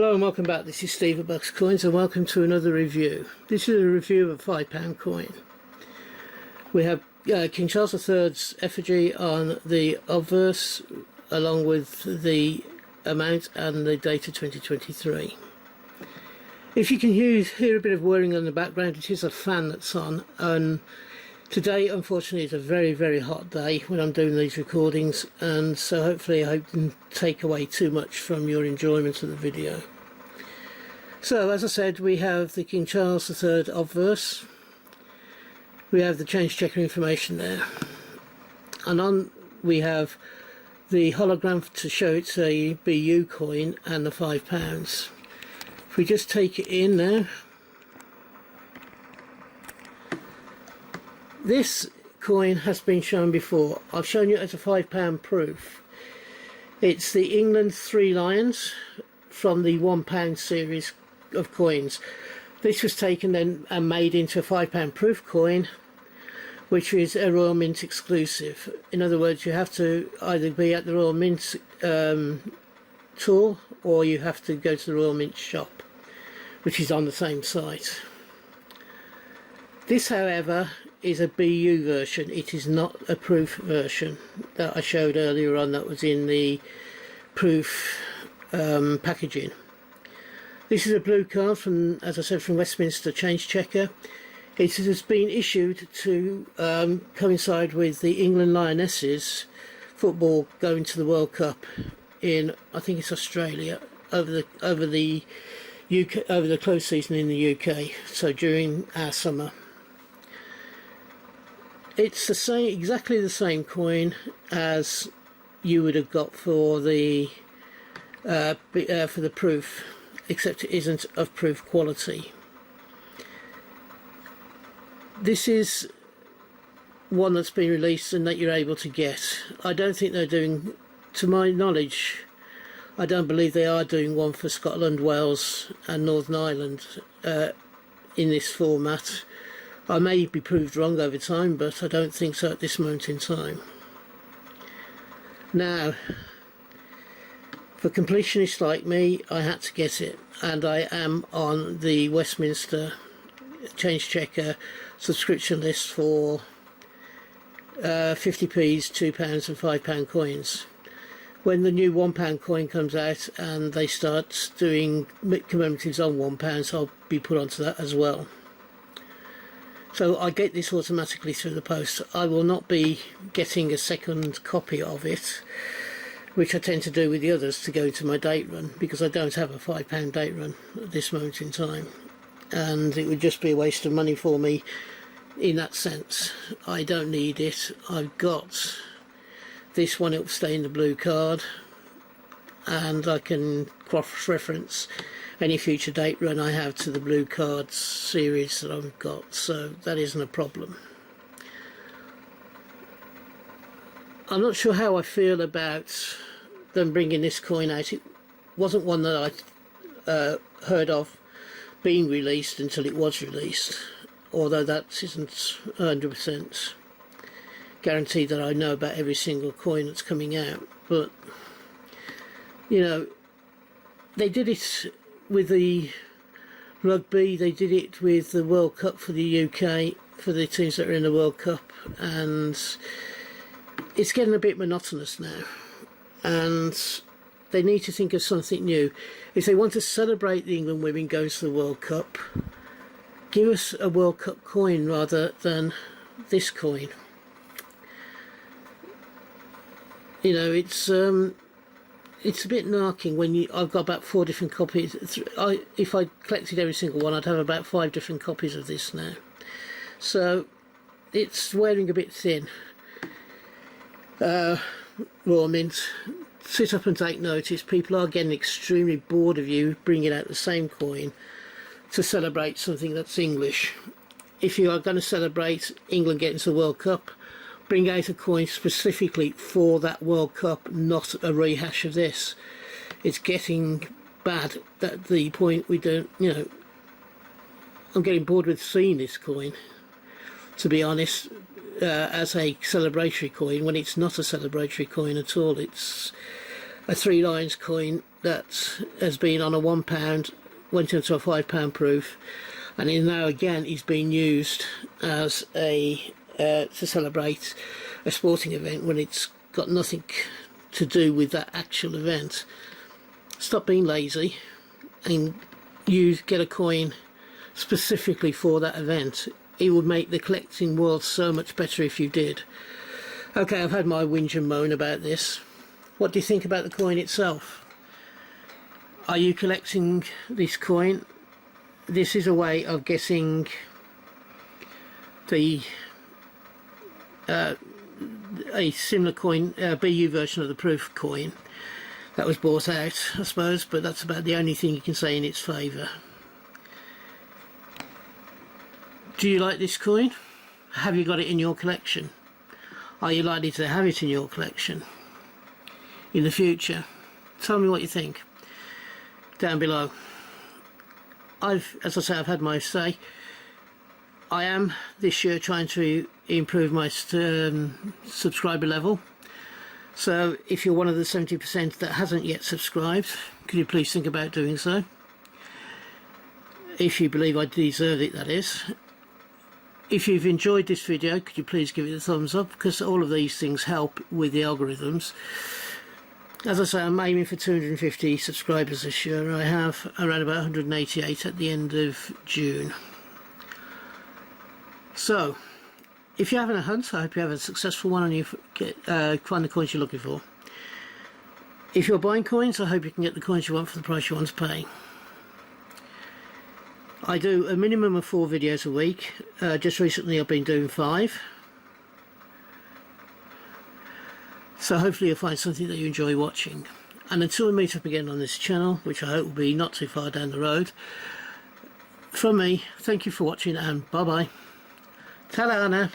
Hello and welcome back. This is Steve at Bucks Coins and welcome to another review. This is a review of a £5 coin. We have King Charles III's effigy on the obverse along with the amount and the date of 2023. If you can hear a bit of whirring in the background, it is a fan that's on, and today unfortunately is a very hot day when I'm doing these recordings, and so hopefully I can take away too much from your enjoyment of the video. So as I said, we have the King Charles III obverse, we have the change checker information there, and on we have the hologram to show it's a BU coin and the £5. If we just take it in now, this coin has been shown before. I've shown you as a £5 proof. It's the England 3 Lions from the £1 series of coins. This was taken then and made into a £5 proof coin, which is a Royal Mint exclusive. In other words, you have to either be at the Royal Mint tour, or you have to go to the Royal Mint shop, which is on the same site. This, however, is a BU version. It is not a proof version that I showed earlier on that was in the proof packaging. This is a blue card from, as I said, from Westminster Change Checker. It has been issued to coincide with the England Lionesses football going to the World Cup in, I think it's Australia, over the UK, over the close season in the UK, so during our summer. It's the same, exactly the same coin as you would have got for the proof, except it isn't of proof quality. This is one that's been released and that you're able to get. I don't think they're doing, to my knowledge, I don't believe they are doing one for Scotland, Wales and Northern Ireland in this format. I may be proved wrong over time, but I don't think so at this moment in time. Now, for completionists like me, I had to get it, and I am on the Westminster Change Checker subscription list for 50p's, £2 and £5 coins. When the new £1 coin comes out and they start doing commemoratives on £1, I'll be put onto that as well. So I get this automatically through the post. I will not be getting a second copy of it, which I tend to do with the others to go into my date run, because I don't have a £5 date run at this moment in time, and it would just be a waste of money for me in that sense. I don't need it. I've got this one, it will stay in the blue card, and I can cross-reference any future date run I have to the blue cards series that I've got, so that isn't a problem. I'm not sure how I feel about them bringing this coin out. It wasn't one that I heard of being released until it was released, although that isn't 100% guaranteed that I know about every single coin that's coming out. But you know, they did it with the rugby, they did it with the World Cup for the UK, for the teams that are in the World Cup, and it's getting a bit monotonous now, and they need to think of something new. If they want to celebrate the England women going to the World Cup, give us a World Cup coin rather than this coin. You know, it's a bit narking when I've got about 4 different copies. If I collected every single one, I'd have about 5 different copies of this now. So it's wearing a bit thin. Royal Mint, sit up and take notice. People are getting extremely bored of you bringing out the same coin to celebrate something that's English. If you are going to celebrate England getting to the World Cup, bring out a coin specifically for that World Cup, not a rehash of this. It's getting bad at the point we don't, you know, I'm getting bored with seeing this coin, to be honest, as a celebratory coin, when it's not a celebratory coin at all. It's a Three Lions coin that has been on a £1, went into a £5 proof, and now again is being used as a to celebrate a sporting event when it's got nothing to do with that actual event. Stop being lazy and get a coin specifically for that event. It would make the collecting world so much better if you did. Okay, I've had my whinge and moan about this. What do you think about the coin itself? Are you collecting this coin? This is a way of getting the a similar coin, BU version of the proof coin that was bought out, I suppose, but that's about the only thing you can say in its favour. Do you like this coin? Have you got it in your collection? Are you likely to have it in your collection in the future? Tell me what you think down below. As I say, I've had my say. I am this year trying to improve my subscriber level. So if you're one of the 70% that hasn't yet subscribed, could you please think about doing so? If you believe I deserve it, that is. If you've enjoyed this video, could you please give it a thumbs up, because all of these things help with the algorithms. As I say, I'm aiming for 250 subscribers this year. I have around about 188 at the end of June. So, if you're having a hunt, I hope you have a successful one and you find the coins you're looking for. If you're buying coins, I hope you can get the coins you want for the price you want to pay. I do a minimum of 4 videos a week. Just recently I've been doing 5. So hopefully you'll find something that you enjoy watching. And until we meet up again on this channel, which I hope will be not too far down the road, from me, thank you for watching and bye bye. Ta-da now.